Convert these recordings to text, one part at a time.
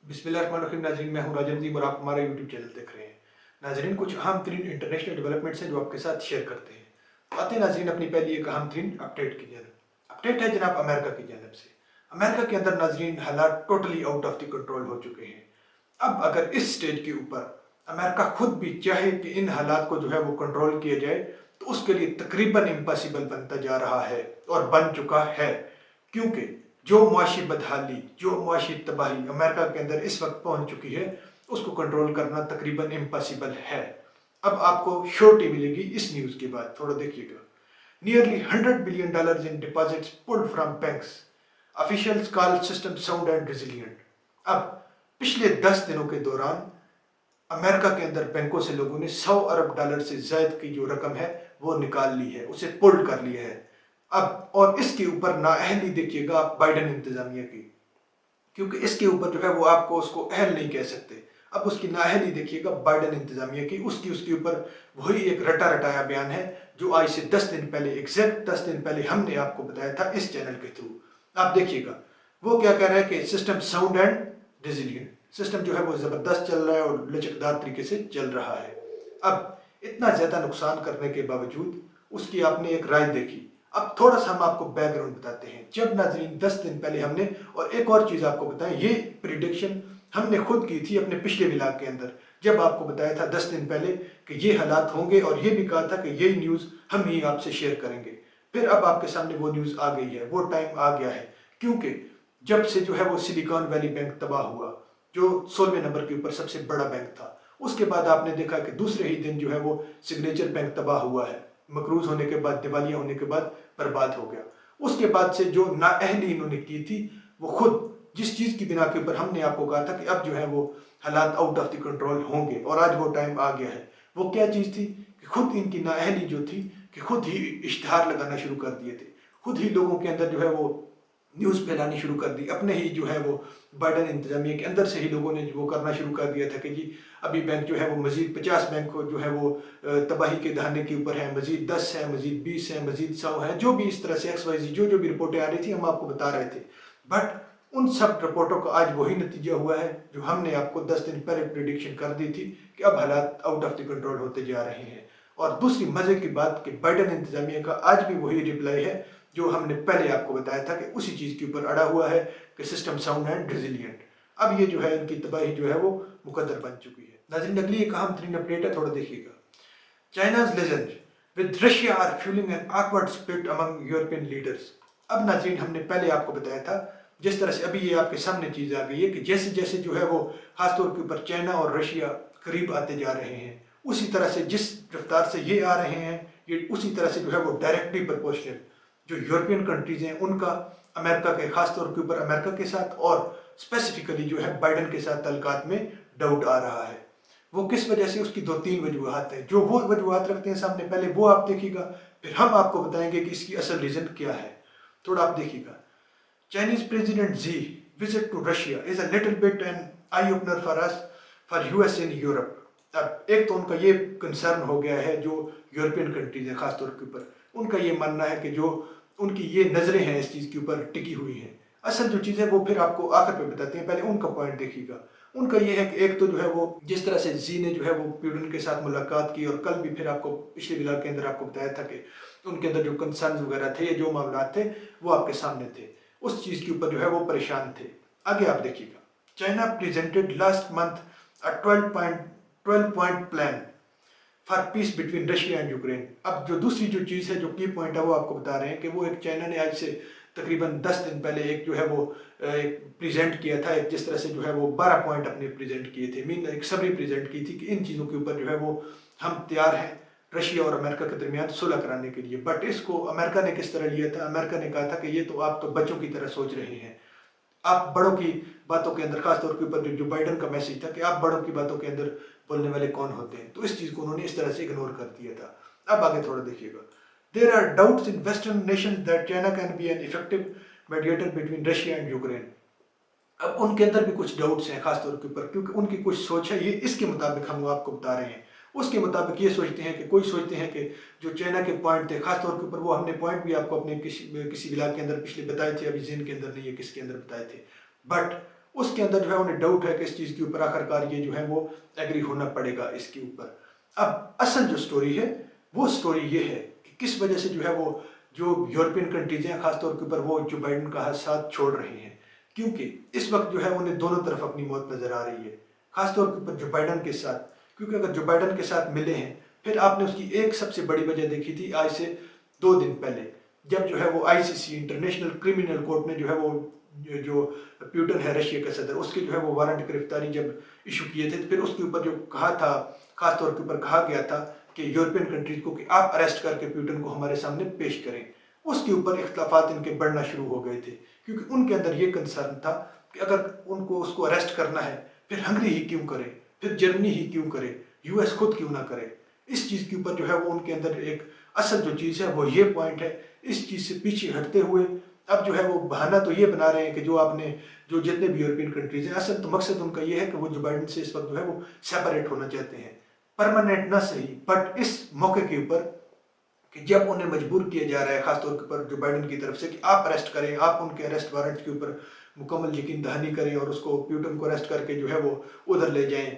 बिस्मिल्लाहिर्रहमानिर्रहीम। नाज़रीन, मैं हूं राजन और आप हमारा यूट्यूब चैनल देख रहे हैं। नाज़रीन, कुछ अहम तरीन इंटरनेशनल डेवलपमेंट्स हैं जो आपके साथ शेयर करते हैं। तो आते हैं नाज़रीन अपनी पहली एक अहम तरीन अपडेट की जानब। अपडेट है जनाब अमेरिका की जानब से। अमेरिका के अंदर नाज़रीन हालात totally out of the control हो चुके हैं। अब अगर इस स्टेज के ऊपर अमेरिका खुद भी चाहे कि इन हालात को जो है वो कंट्रोल किया जाए, तो उसके लिए तकरीबन इम्पॉसिबल बनता जा रहा है और बन चुका है। क्योंकि जो मुआशी बदहाली, जो मुआशी तबाही अमेरिका के अंदर इस वक्त पहुंच चुकी है, उसको कंट्रोल करना तकरीबन इम्पॉसिबल है। अब आपको श्योरिटी मिलेगी इस न्यूज़ के बाद, थोड़ा देखिएगा। Nearly $100 billion in deposits pulled from banks, officials call system sound and resilient. अब पिछले 10 दिनों के दौरान अमेरिका के अंदर बैंकों से लोगों ने $100 अरब से ज्यादा की जो रकम है वो निकाल ली है, उसे पुल्ड कर लिया है। अब और इसके ऊपर नाअहली देखिएगा आप बाइडेन इंतजामिया की, क्योंकि इसके ऊपर जो है वो आपको उसको अहल नहीं कह सकते। अब उसकी नाअहली देखिएगा बाइडेन इंतजामिया की, उसके ऊपर वही एक रटा रटाया बयान है जो आज से 10 दिन पहले, एग्जैक्ट 10 दिन पहले हमने आपको बताया था इस चैनल के थ्रू। आप देखिएगा वो क्या कह रहा है कि system sound and resilient, system जो है वो जबरदस्त चल रहा है और लचकदार तरीके से चल रहा है। अब इतना ज्यादा नुकसान करने के बावजूद उसकी आपने एक राय देखी। अब थोड़ा सा हम आपको बैकग्राउंड बताते हैं। जब नाजरीन 10 दिन पहले हमने, और एक और चीज आपको बताएं, ये प्रिडिक्शन हमने खुद की थी अपने पिछले व्लॉग के अंदर, जब आपको बताया था 10 दिन पहले कि ये हालात होंगे और ये भी कहा था कि ये न्यूज़ हम ही आपसे शेयर करेंगे। फिर अब आपके सामने वो न्यूज़ आ गई है, वो टाइम आ गया है। क्योंकि जब से जो है वो सिलिकॉन वैली बैंक तबाह हुआ, जो 16वें नंबर के ऊपर सबसे बड़ा बैंक था, उसके बाद आपने देखा कि दूसरे ही दिन जो है वो सिग्नेचर बैंक तबाह हुआ है, मकरूज होने के बाद, दिवालिया होने के बाद बर्बाद हो गया। उसके बाद से जो नाअहली इन्होंने की थी, वो खुद जिस चीज की बिना के ऊपर हमने आपको कहा था कि अब जो है वो हालात आउट ऑफ द कंट्रोल होंगे और आज वो टाइम आ गया है। वो क्या चीज थी कि खुद इनकी नाअहली जो थी कि खुद ही इश्तिहार लगाना शुरू कर दिए थे, खुद ही लोगों के अंदर जो है वो न्यूज़ फैलानी शुरू कर दी। अपने ही जो है वो बाइडेन इंतजामिया के अंदर से ही लोगों ने वो करना शुरू कर दिया था कि जी अभी बैंक जो है वो मजीद 50 बैंक को जो है वो तबाही के दहाने के ऊपर है, मजीद 10 है, मजीद 20 है, मजीद 100 है, जो भी इस तरह से XYZ जो भी रिपोर्टें आ रही थी हम आपको बता रहे थे। बट उन सब रिपोर्टों का आज वही नतीजा हुआ है जो हमने आपको 10 दिन पहले प्रिडिक्शन कर दी थी कि अब हालात आउट ऑफ द कंट्रोल होते जा रहे हैं। और दूसरी मजे की बात कि बाइडेन इंतजामिया का आज भी वही रिप्लाई है जो हमने पहले आपको बताया था कि उसी चीज के ऊपर अड़ा हुआ है कि सिस्टम साउंड एंड रेजिलिएंट। अब ये जो है इनकी तबाही जो है वो मुकद्दर बन चुकी है। नाज़रीन, अगली एक अहम तरीन अपडेट है, थोड़ा देखिएगा। चाइना's legend with Russia are fueling an awkward split among European leaders। अब नाज़रीन, हमने पहले आपको बताया था, जिस तरह से अभी ये आपके सामने चीज आ गई है कि जैसे जैसे जो है वो खासतौर के ऊपर चाइना और रशिया करीब आते जा रहे हैं, उसी तरह से जिस रफ्तार से ये आ रहे हैं, ये उसी तरह से जो है वो डायरेक्टली प्रोपोर्शनल जो यूरोपियन कंट्रीज हैं उनका अमेरिका के, खासतौर के ऊपर अमेरिका के साथ और स्पेसिफिकली जो है बाइडेन के साथ तल्लुकात में डाउट आ रहा है। वो किस वजह से, उसकी 2-3 वजूहत हैं। जो वो वजूहत रखते हैं सामने, पहले वो आप देखिएगा, फिर हम आपको बताएंगे कि इसकी असल रीजन क्या है। थोड़ा आप देखिएगा। Chinese president Xi visit to Russia is a little bit an eye opener for us for US in Europe. अब एक तो उनका ये कंसर्न हो गया है, जो यूरोपियन कंट्रीज है खासतौर के ऊपर, उनका ये मानना है कि जो उनकी ये नजरें हैं इस चीज के ऊपर टिकी हुई हैं। असल जो चीज़ है वो फिर आपको आखिर पे बताते हैं, पहले उनका पॉइंट देखिएगा। उनका ये है कि एक तो जो है वो जिस तरह से जी ने जो है वो पुतिन के साथ मुलाकात की, और कल भी फिर आपको पिछले व्लॉग के अंदर आपको बताया था कि उनके अंदर जो कंसर्न वगैरह थे, जो मामला थे, वो आपके सामने थे। उस चीज़ के ऊपर जो है वो परेशान थे। आगे आप देखिएगा। China presented last month a 12 point plan for piece between Russia and Ukraine. अब जो दूसरी जो चीज़ है, जो की पॉइंट है, वो आपको बता रहे हैं कि वो एक चाइना ने आज से तकरीबन 10 दिन पहले एक जो है वो प्रेजेंट किया था, एक जिस तरह से जो है वो 12 पॉइंट अपने प्रेजेंट किए थे, मीन एक समरी प्रेजेंट की थी कि इन चीज़ों के ऊपर जो है वो हम तैयार हैं रशिया और अमेरिका के दरमियान सुलह कराने के लिए। बट इसको अमेरिका ने किस तरह लिया था? अमेरिका ने कहा था कि ये तो आप तो बच्चों की तरह सोच रहे हैं, आप बड़ों की बातों के अंदर, खासतौर के ऊपर जो बाइडेन का मैसेज था कि आप बड़ों की बातों के अंदर बोलने वाले कौन होते हैं, तो इस चीज को उन्होंने इस तरह से इग्नोर कर दिया था। अब आगे थोड़ा देखिएगा। There are doubts in western nations that China can be an effective mediator between Russia and Ukraine. अब उनके अंदर भी कुछ डाउट्स हैं खासतौर के ऊपर, क्योंकि उनकी कुछ सोच है, ये इसके मुताबिक हम आपको बता रहे हैं। उसके मुताबिक ये सोचते हैं कि, कोई सोचते हैं कि जो चाइना के पॉइंट थे, खासतौर के ऊपर वो हमने पॉइंट भी आपको अपने किसी विलाग के अंदर पिछले बताए थे, अभी जिन के अंदर नहीं है, किसके अंदर बताए थे। बट उसके अंदर जो है उन्हें डाउट है कि इस चीज़ के ऊपर आखिरकार ये जो है वो एग्री होना पड़ेगा इसके ऊपर। अब असल जो स्टोरी है वो स्टोरी ये है कि किस वजह से जो है वो जो यूरोपियन कंट्रीज हैं खासतौर के ऊपर वो जो बाइडन का साथ छोड़ रहे हैं, क्योंकि इस वक्त जो है उन्हें दोनों तरफ अपनी मौत नजर आ रही है, खासतौर के ऊपर जो बाइडन के साथ। क्योंकि अगर जो बाइडन के साथ मिले हैं, फिर आपने उसकी एक सबसे बड़ी वजह देखी थी आज से 2 दिन पहले, जब जो है वो आईसीसी इंटरनेशनल क्रिमिनल कोर्ट ने जो है वो जो प्यूटन है रशिया का सदर, उसके जो है वो वारंट गिरफ्तारी जब इशू किए थे, तो फिर उसके ऊपर जो कहा था, खासतौर के ऊपर कहा गया था कि यूरोपियन कंट्रीज को कि आप अरेस्ट करके प्यूटन को हमारे सामने पेश करें। उसके ऊपर इख्तलाफात इनके बढ़ना शुरू हो गए थे, क्योंकि उनके अंदर ये कंसर्न था कि अगर उनको उसको अरेस्ट करना है, फिर हंगरी ही क्यों करे, फिर जर्मनी ही क्यों करे, यूएस खुद क्यों ना करे। इस चीज़ के ऊपर जो है वो उनके अंदर एक असल जो चीज़ है वो ये पॉइंट है। इस चीज़ से पीछे हटते हुए अब जो है वो बहाना तो ये बना रहे हैं कि जो जितने भी यूरोपियन कंट्रीज हैं, असल तो मकसद उनका ये है कि वो जो बाइडन से इस वक्त जो है वो सेपरेट होना चाहते हैं, परमानेंट ना सही, बट इस मौके के ऊपर कि जब उन्हें मजबूर किया जा रहा है खासतौर पर जो बाइडन की तरफ से कि आप अरेस्ट करें, आप उनके अरेस्ट वारंट के ऊपर मुकम्मल यकीन दहानी करें और उसको प्यूटन को अरेस्ट करके जो है वो उधर ले जाएं,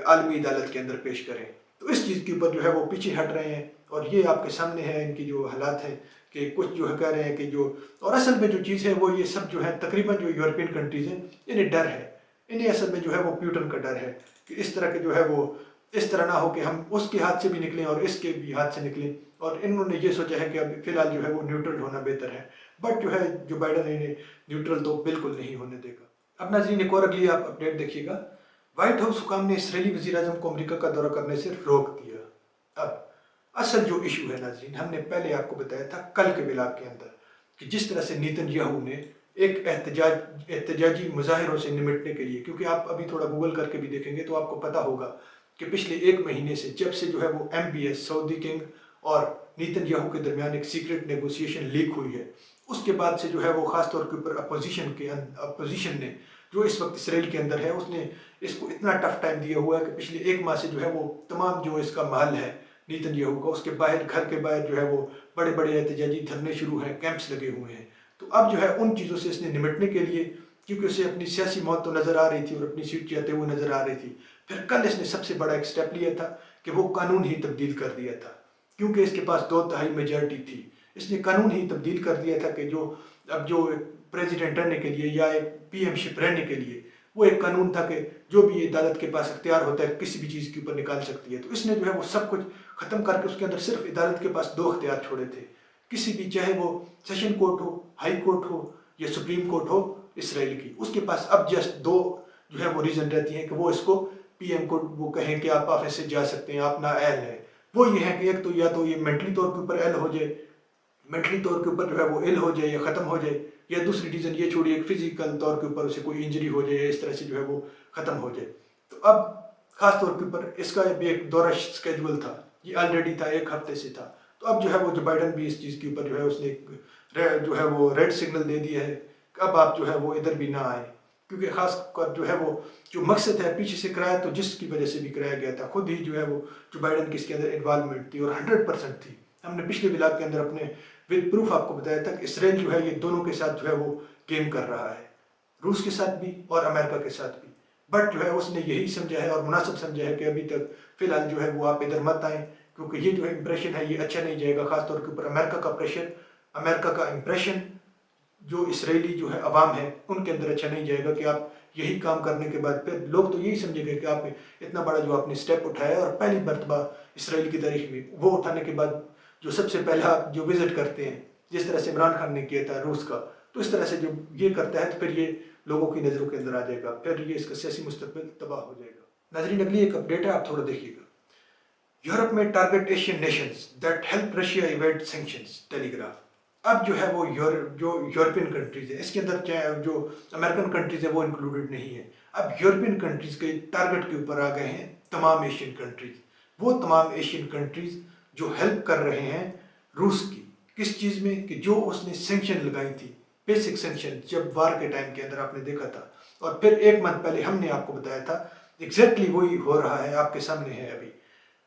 आलमी अदालत के अंदर पेश करें। तो इस चीज़ के ऊपर जो है वो पीछे हट रहे हैं, और ये आपके सामने है इनकी जो हालात है कि कुछ जो है कह रहे हैं कि जो, और असल में जो चीज़ है वो ये सब जो है तकरीबन जो यूरोपियन कंट्रीज़ हैं इन्हें डर है, इन्हें असल में जो है वो प्यूटन का डर है कि इस तरह के जो है वो इस तरह ना हो कि हम उसके हाथ से भी निकलें और इसके भी हाथ से निकलें, और इन्होंने ये सोचा है कि अब फिलहाल जो है वो न्यूट्रल होना बेहतर है। बट जो है जो बाइडन है इन्हें न्यूट्रल तो बिल्कुल नहीं होने देगा। अब नाज़रीन एक और अगली आप अपडेट देखिएगा। व्हाइट हाउस हुकाम ने इसराइली वज़ीर आज़म को अमेरिका का दौरा करने से रोक दिया। अब असल जो इशू है नाज़रीन, हमने पहले आपको बताया था कल के ब्लॉग के अंदर कि जिस तरह से नेतन्याहू ने एक एहतजाजी मुजाहिरों से निपटने के लिए, क्योंकि आप अभी थोड़ा गूगल करके भी देखेंगे तो आपको पता होगा कि पिछले 1 महीने से जब से जो है वो MBS सऊदी किंग और नेतन्याहू के दरमियान एक सीक्रेट नेगोशिएशन लीक हुई है, उसके बाद से जो है वो ख़ास तौर के ऊपर अपोजिशन ने जो इस वक्त इसराइल के अंदर है, उसने इसको इतना टफ टाइम दिया हुआ है कि पिछले 1 माह से जो है वो तमाम जो इसका महल है नेतन्याहू का, उसके बाहर, घर के बाहर जो है वो बड़े बड़े एहतजाजी धरने शुरू हैं, कैंप्स लगे हुए हैं। तो अब जो है उन चीज़ों से इसने निपटने के लिए, क्योंकि उसे अपनी सियासी मौत तो नज़र आ रही थी और अपनी सीट जाते हुए नज़र आ रही थी, फिर कल इसने सबसे बड़ा एक स्टेप लिया था कि वो कानून ही तब्दील कर दिया था, क्योंकि इसके पास 2/3 मेजॉरिटी थी। इसने कानून ही तब्दील कर दिया था कि जो प्रेसिडेंट रहने के लिए या एक पीएमशिप रहने के लिए वो एक कानून था कि जो भी अदालत के पास इख्तियार होता है किसी भी चीज़ के ऊपर निकाल सकती है। तो इसने जो है वो सब कुछ ख़त्म करके उसके अंदर सिर्फ अदालत के पास 2 इख्तियार छोड़े थे, किसी भी, चाहे वो सेशन कोर्ट हो, हाई कोर्ट हो या सुप्रीम कोर्ट हो इसराइल की, उसके पास अब जस्ट 2 जो है वो रीज़न रहती हैं कि वो इसको पीएम को वो कहें कि आप ऑफिस से जा सकते हैं, आप ना एल है। वो ये है कि एक तो या तो ये मेंटली तौर के ऊपर एल हो जाए, मेंटली तौर के ऊपर जो है वो इल हो जाए या ख़त्म हो जाए, या दूसरी रीज़न ये छोड़िए एक फिजिकल तौर के ऊपर उसे कोई इंजरी हो जाए या इस तरह से जो है वो ख़त्म हो जाए। तो अब ख़ास तौर के ऊपर इसका भी एक दौरा स्केजुअल था, ये ऑलरेडी था, 1 हफ्ते से था। तो अब जो है वो जो बाइडन भी इस चीज़ के ऊपर जो है उसने जो है वो रेड सिग्नल दे दिया है कि अब आप जो है वो इधर भी ना आए, क्योंकि ख़ास कर जो है वो जो मकसद है पीछे से कराया, तो जिसकी वजह से भी कराया गया था, खुद ही जो है वो जो बाइडन की इसके अंदर इन्वॉल्वमेंट थी और 100% थी। हमने पिछले ब्लॉग के अंदर अपने विद प्रूफ आपको बताया था कि इसराइल जो है ये दोनों के साथ जो है वो गेम कर रहा है, रूस के साथ भी और अमेरिका के साथ भी। बट जो है उसने यही समझा है और मुनासिब समझा है कि अभी तक फिलहाल जो है वो आप इधर मत आएँ, क्योंकि ये जो है इंप्रेशन है ये अच्छा नहीं जाएगा, खासतौर के ऊपर अमेरिका का प्रेशर, अमेरिका का इंप्रेशन जो इसराइली जो है अवाम है उनके अंदर अच्छा नहीं जाएगा कि आप यही काम करने के बाद फिर लोग तो यही समझेंगे कि आप इतना बड़ा जो आपने स्टेप उठाया और पहली मरतबा इसराइल की तारीख में वो उठाने के बाद जो सबसे पहला जो विजिट करते हैं, जिस तरह से इमरान खान ने किया था रूस का, तो इस तरह से जो ये करता है तो फिर ये लोगों की नज़रों के अंदर आ जाएगा, फिर ये इसका सियासी मुस्तकबिल तबाह हो जाएगा। नाज़रीन अगली एक अपडेट है, आप थोड़ा देखिएगा। यूरोप में target Asian Nations that help Russia evade sanctions, telegraph. अब जो है वो यूरोपियन कंट्रीज है, इसके अंदर चाहे जो अमेरिकन कंट्रीज है वो इंक्लूडेड नहीं है। अब यूरोपियन कंट्रीज के टारगेट के ऊपर आ गए हैं तमाम एशियन कंट्रीज, वो तमाम एशियन कंट्रीज जो हेल्प कर रहे हैं रूस की, किस चीज़ में कि जो उसने सेंक्शन लगाई थी, बेसिक सेंक्शन, जब वार के टाइम के अंदर आपने देखा था, और फिर 1 मंथ पहले हमने आपको बताया था एग्जैक्टली वही हो रहा है, आपके सामने है अभी।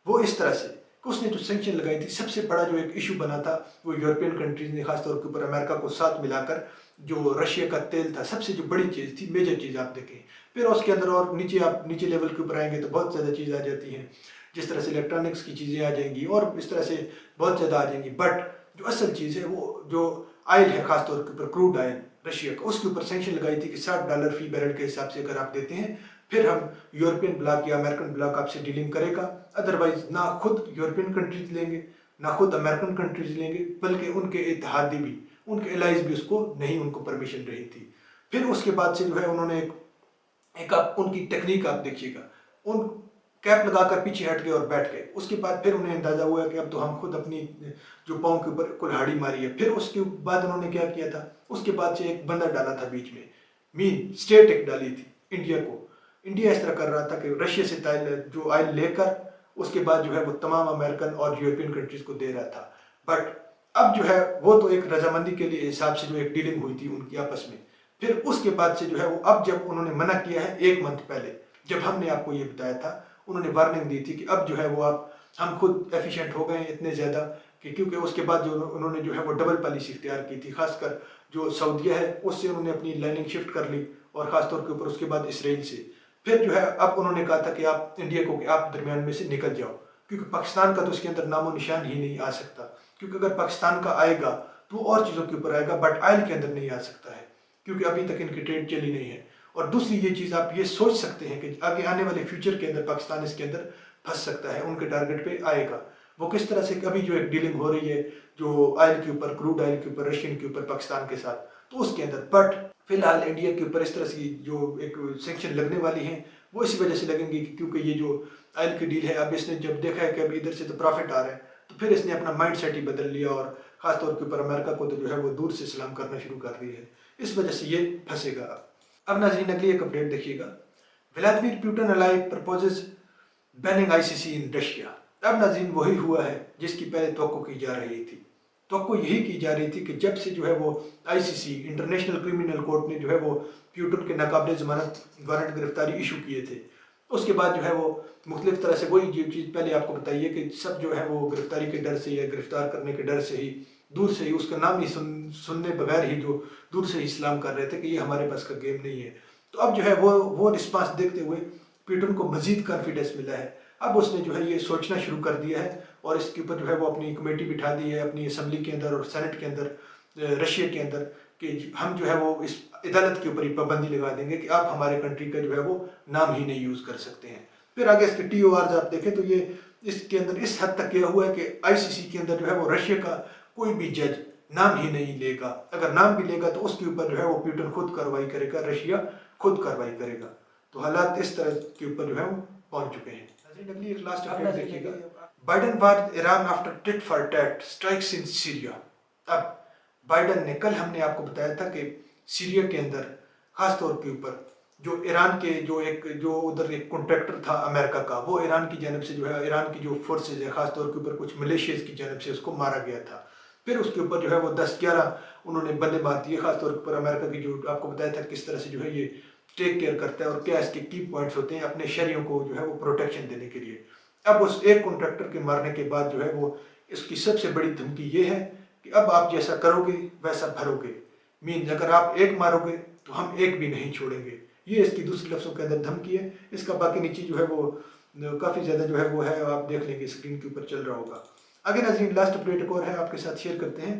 वो इस तरह से कि उसने जो सेंक्शन लगाई थी, सबसे बड़ा जो एक इशू बना था वो यूरोपियन कंट्रीज ने खासतौर के ऊपर अमेरिका को साथ मिलाकर जो रशिया का तेल था, सबसे जो बड़ी चीज़ थी, मेजर चीज़ आप देखें। फिर उसके अंदर और नीचे आप नीचे लेवल के ऊपर आएंगे तो बहुत ज़्यादा चीज़ आ जाती हैं, जिस तरह से इलेक्ट्रॉनिक्स की चीज़ें आ जाएंगी और इस तरह से बहुत ज़्यादा आ जाएंगी। बट जो असल चीज़ है वो जो ऑयल है, खासतौर के ऊपर क्रूड ऑयल रशिया का, उसके ऊपर सेंक्शन लगाई थी कि $60 फी बैरल के हिसाब से अगर आप देते हैं फिर हम यूरोपियन ब्लॉक या अमेरिकन ब्लॉक आपसे डीलिंग करेगा। अदरवाइज ना खुद यूरोपियन कंट्रीज लेंगे ना खुद अमेरिकन कंट्रीज लेंगे, बल्कि उनके इत्तेहादी भी, उनके एलाइज भी उसको नहीं, उनको परमिशन रही थी। फिर उसके बाद से जो है उन्होंने एक आप उनकी टेक्निक आप देखिएगा, उन कैप लगाकर पीछे हट गए और बैठ गए। उसके बाद फिर उन्हें अंदाजा हुआ कि अब तो हम खुद अपनी जो पाँव के ऊपर कुल्हाड़ी मारी है। फिर उसके बाद उन्होंने क्या किया था, उसके बाद से एक बंदर डाला था बीच में, मीन स्टेट एक डाली थी इंडिया को। इंडिया इस तरह कर रहा था कि रशिया से जो ऑयल लेकर उसके बाद जो है वो तमाम अमेरिकन और यूरोपियन कंट्रीज को दे रहा था। बट अब जो है वो तो एक रजामंदी के लिए हिसाब से जो एक डीलिंग हुई थी उनकी आपस में। फिर उसके बाद से जो है वो अब जब उन्होंने मना किया है 1 मंथ पहले, जब हमने आपको ये बताया था, उन्होंने वार्निंग दी थी कि अब जो है वो आप हम खुद एफिशिएंट हो गए हैं इतने ज़्यादा कि, क्योंकि उसके बाद जो उन्होंने जो है वो डबल पॉलिसी इख्तियार की थी, खासकर जो सऊदीया है उससे उन्होंने अपनी लाइनिंग शिफ्ट कर ली और ख़ासतौर के ऊपर उसके बाद इसराइल से। फिर जो है अब उन्होंने कहा था कि आप इंडिया को कि आप दरमियान में से निकल जाओ, क्योंकि पाकिस्तान का तो इसके अंदर नामो निशान ही नहीं आ सकता, क्योंकि अगर पाकिस्तान का आएगा तो और चीज़ों के ऊपर आएगा बट ऑयल के अंदर नहीं आ सकता है, क्योंकि अभी तक इनकी ट्रेड चली नहीं है। और दूसरी ये चीज़ आप ये सोच सकते हैं कि आगे आने वाले फ्यूचर के अंदर पाकिस्तान इसके अंदर फंस सकता है, उनके टारगेट पे आएगा। वो किस तरह से, अभी जो एक डीलिंग हो रही है जो ऑयल के ऊपर, क्रूड ऑयल के ऊपर, रशियन के ऊपर पाकिस्तान के साथ, तो उसके अंदर बट फिलहाल इंडिया के ऊपर इस तरह से जो एक सेंक्शन लगने वाली हैं वो इसी वजह से लगेंगी क्योंकि ये जो ऑयल की डील है, अब इसने जब देखा है कि अब इधर से तो प्रॉफिट आ रहा है तो फिर इसने अपना माइंड सेट ही बदल लिया और खासतौर के ऊपर अमेरिका को तो जो है वो दूर से सलाम करना शुरू कर दी है। इस वजह से ये फंसेगा। अब नाज़रीन अगली एक अपडेट देखिएगा। व्लादिमीर पुतिन अलाइ proposes banning ICC in Russia. अब नाज़रीन वही हुआ है जिसकी पहले तवक्को की जा रही थी। तवक्को यही की जा रही थी कि जब से जो है वो आईसीसी इंटरनेशनल क्रिमिनल कोर्ट ने जो है वो पुतिन के नाकाबिले ज़मानत वारंट गिरफ्तारी इशू किए थे, उसके बाद जो है वो मुख्तलिफ तरह से वही जो चीज़ पहले आपको बताइए कि सब जो है वो गिरफ्तारी के डर से या गिरफ्तार करने के डर से ही, दूर से ही उसका नाम ही सुनने बगैर ही जो दूर से ही इस्लाम कर रहे थे कि ये हमारे पास का गेम नहीं है। तो अब जो है वो रिस्पांस देखते हुए पुतिन को मजीद कॉन्फिडेंस मिला है। अब उसने जो है ये सोचना शुरू कर दिया है और इसके ऊपर जो है वो अपनी कमेटी बिठा दी है अपनी असम्बली के अंदर और सेनेट के अंदर, रशिया के अंदर, कि हम जो है वो इस अदालत के ऊपर ही पाबंदी लगा देंगे कि आप हमारे कंट्री का जो है वो नाम ही नहीं यूज़ कर सकते हैं। फिर आगे इसके TORs आप देखें तो ये इसके अंदर इस हद तक किया हुआ है कि आईसीसी के अंदर जो है वो रशिया का कोई भी जज नाम ही नहीं लेगा। अगर नाम भी लेगा तो उसके ऊपर जो है वो पुतिन खुद कार्रवाई करेगा, रशिया खुद कार्रवाई करेगा। तो हालात इस तरह के ऊपर जो है वो पहुंच चुके हैं। अगली एक लास्ट अपडेट देखिएगा। Biden ward Iran after tit for tat strikes in Syria. अब बाइडेन ने, कल हमने आपको बताया था कि सीरिया के अंदर खास तौर के ऊपर जो ईरान के जो उधर एक कॉन्ट्रैक्टर था अमेरिका का, वो ईरान की जानब से जो है, ईरान की जो फोर्सेज है खास तौर के ऊपर कुछ मलेशियाज की जानब से उसको मारा गया था। फिर उसके ऊपर जो है वो 10-11 उन्होंने बंदे मार दिए। खासतौर पर अमेरिका की जो आपको बताया था किस तरह से जो है ये टेक केयर करता है और क्या इसके की पॉइंट्स होते हैं अपने शहरियों को जो है वो प्रोटेक्शन देने के लिए। अब उस एक कॉन्ट्रैक्टर के मारने के बाद जो है वो इसकी सबसे बड़ी धमकी ये है कि अब आप जैसा करोगे वैसा भरोगे, मीन अगर आप एक मारोगे तो हम एक भी नहीं छोड़ेंगे। ये इसकी दूसरे लफ्ज़ों के अंदर धमकी है। इसका बाकी नीचे जो है वो काफ़ी ज़्यादा जो है वो है, आप देख लेंगे स्क्रीन के ऊपर चल रहा होगा। आगे नाज़रीन लास्ट अपडेट एक और है आपके साथ शेयर करते हैं।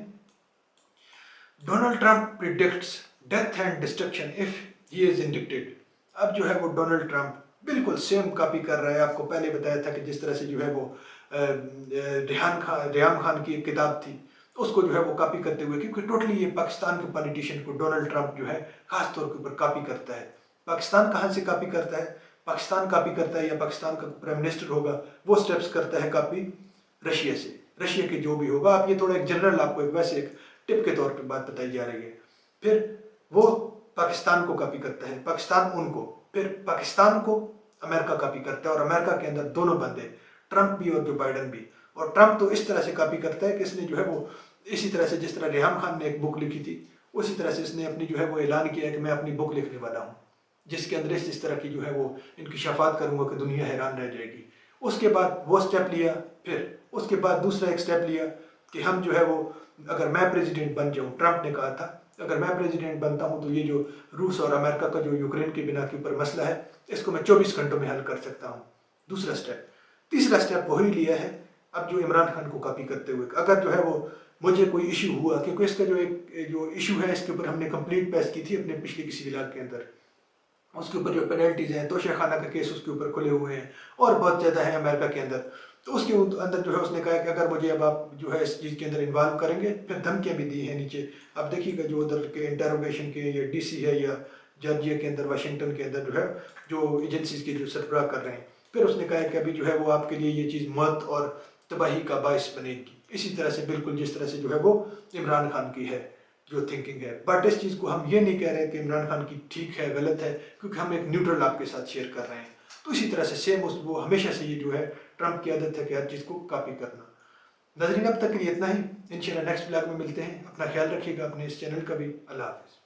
Donald Trump predicts death and destruction if he is indicted. अब जो है वो डोनाल्ड ट्रंप बिल्कुल सेम कॉपी कर रहा है। आपको पहले बताया था कि जिस तरह से जो है वो रेहान खान की एक किताब थी तो उसको जो है वो कॉपी करते हुए, क्योंकि टोटली ये पाकिस्तान के पॉलिटिशियन को डोनाल्ड ट्रंप जो है खास तौर के ऊपर कॉपी करता है। पाकिस्तान कहाँ से कॉपी करता है? पाकिस्तान कॉपी करता है या पाकिस्तान का प्राइम मिनिस्टर होगा वो स्टेप्स करता है कॉपी रशिया से। रशिया के जो भी होगा, आप ये थोड़ा एक जनरल आपको एक वैसे एक टिप के तौर पे बात बताई जा रही है। फिर वो पाकिस्तान को कॉपी करता है, पाकिस्तान उनको, फिर पाकिस्तान को अमेरिका कॉपी करता है और अमेरिका के अंदर दोनों बंदे, ट्रंप भी और जो बाइडन भी। और ट्रंप तो इस तरह से कॉपी करता है कि इसने जो है वो इसी तरह से जिस तरह रेहान खान ने एक बुक लिखी थी उसी तरह से इसने अपनी जो है वो ऐलान किया कि मैं अपनी बुक लिखने वाला हूँ जिसके अंदर इस तरह की जो है वो इंकिशाफात करूँगा कि दुनिया हैरान रह जाएगी। उसके बाद वो स्टेप लिया, फिर उसके बाद दूसरा एक स्टेप लिया कि हम जो है वो अगर मैं प्रेसिडेंट बन जाऊँ, ट्रंप ने कहा था अगर मैं प्रेसिडेंट बनता हूँ तो ये जो रूस और अमेरिका का जो यूक्रेन के बिना के ऊपर मसला है, इसको मैं 24 घंटों में हल कर सकता हूँ। दूसरा स्टेप। तीसरा स्टेप वही लिया है अब जो इमरान खान को कॉपी करते हुए, अगर जो है वो मुझे कोई इशू हुआ, क्योंकि इसका जो एक जो इशू है इसके ऊपर हमने कंप्लीट बहस की थी अपने पिछले किसी व्लॉग के अंदर, उसके ऊपर जो पेनल्टीज हैं, तोशाखाना का केस उसके ऊपर खुले हुए हैं और बहुत ज़्यादा है अमेरिका के अंदर। तो उसके अंदर जो है उसने कहा कि अगर मुझे अब आप जो है इस चीज़ के अंदर इन्वॉल्व करेंगे, फिर धमकियाँ भी दी हैं नीचे। अब देखिएगा जो उधर के इंटरोगेशन के या डीसी है या जॉर्जिया के अंदर, वाशिंगटन के अंदर जो है जो एजेंसीज के जो सरबराह कर रहे हैं, फिर उसने कहा कि अभी जो है वो आपके लिए ये चीज़ मौत और तबाही का बायस बनेगी। इसी तरह से बिल्कुल जिस तरह से जो है वो इमरान खान की है जो थिंकिंग है। बट इस चीज़ को हम ये नहीं कह रहे कि इमरान खान की ठीक है गलत है, क्योंकि हम एक न्यूट्रल आपके साथ शेयर कर रहे हैं। तो इसी तरह से सेम उस वो हमेशा से ये जो है ट्रंप की आदत है कि हर चीज़ को कॉपी करना। नाज़रीन अब तक के लिए इतना ही। इंशाल्लाह नेक्स्ट ब्लॉग में मिलते हैं। अपना ख्याल रखिएगा, अपने इस चैनल का भी। अल्लाह हाफ़िज़।